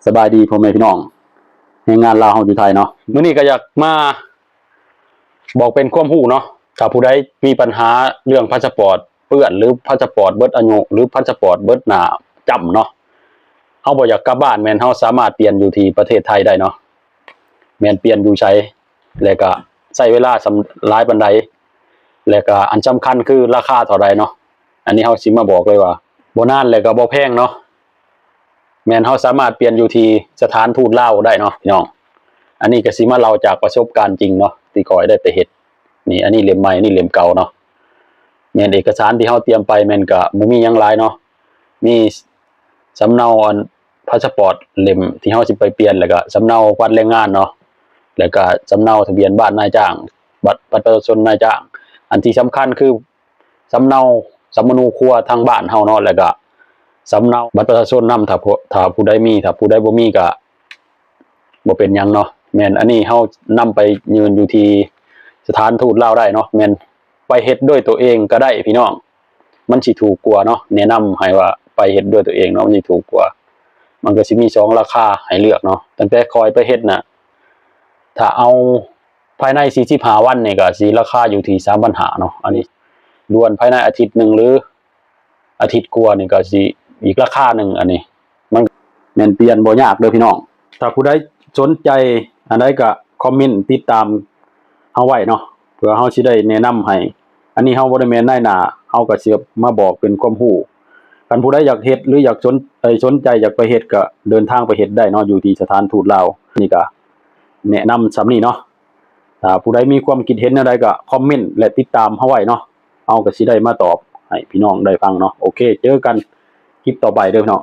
สบายดีพ่อแม่พี่น้องในงานลาวเฮาอยู่ไทยเนาะมื้อนี้ก็อยากมาบอกเป็นความรู้เนาะถ้าผู้ใดมีปัญหาเรื่องพาสปอร์ตเปื้อนหรือพาสปอร์ตเบิดอายุหรือพาสปอร์ตเบิดหน้าจำเนาะเฮาบ่อยากกลับบ้านแม่นเฮาสามารถเปลี่ยนอยู่ที่ประเทศไทยได้เนาะแม่นเปลี่ยนอยู่ใช้แล้วก็ใช้เวลาหลายปานใดแล้วก็อันสำคัญคือราคาเท่าใดเนาะอันนี้เฮาสิมาบอกเลยว่าบ่นานแล้วก็บ่แพงเนาะแม่นเฮาสามารถเปลี่ยนอยู่ที่สถานทูตลาวได้เนาะพี่น้องอันนี้ก็สิมาเล่าจากประสบการณ์จริงเนาะที่ข้อยได้ไปเฮ็ดนี่อันนี้เล่มใหม่นี่เล่มเก่าเนาะแม่นเอกสารที่เฮาเตรียมไปแม่นก็บ่มีหยังหลายเนาะมีสำเนาอันพาสปอร์ตเล่มที่เฮาสิไปเปลี่ยนแล้วก็สำเนาบัตรแรงงานเนาะแล้วก็สำเนาทะเบียนบ้านนายจ้างบัตรประชาชนนายจ้างอันที่สำคัญคือสำเนาสำมะนูครัวทางบ้านเฮาเนาะแล้วก็สำเนาบัตรประชาชนนำถ้าผู้ใดมีถ้าผู้ใดบ่มีก็บ่เป็นหยังเนาะแม่นอันนี้เฮานำไปยืนอยู่ที่สถานทูตลาวได้เนาะแม่นไปเฮ็ดด้วยตัวเองก็ได้พี่น้องมันสิถูกกว่าเนาะแนะนำให้ว่าไปเฮ็ดด้วยตัวเองเนาะมันสิถูกกว่ามันก็สิมี2ราคาให้เลือกเนาะตั้งแต่คอยไปเฮ็ดน่ะถ้าเอาภายใน45วันนี่ก็สิราคาอยู่ที่ 3,500 เนาะอันนี้ด่วนภายในอาทิตย์นึงหรืออาทิตย์กว่านี่ก็สิอีกราคานึงอันนี้มันแม่นเปลี่ยนบ่ยากเด้อพี่น้องถ้าผู้ใดสนใจอันใดก็คอมเมนต์ติดตามเฮาไว้เนาะเพื่อเฮาสิได้แนะนำให้อันนี้เฮาบ่ได้แม่นนายหน้าเฮาก็สิมาบอกเป็นความรู้คันผู้ใดอยากเฮ็ดหรืออยากสนใจอยากไปเฮ็ดก็เดินทางไปเฮ็ดได้เนาะอยู่ที่สถานทูตลาวนี่ก็แนะนำส่ำนี้เนาะถ้าผู้ใดมีความคิดเห็นแนวใดก็คอมเมนต์และติดตามเฮาไว้เนาะเฮาก็สิได้มาตอบให้พี่น้องได้ฟังเนาะโอเคเจอกันคลิปต่อไปเด้อพี่น้อง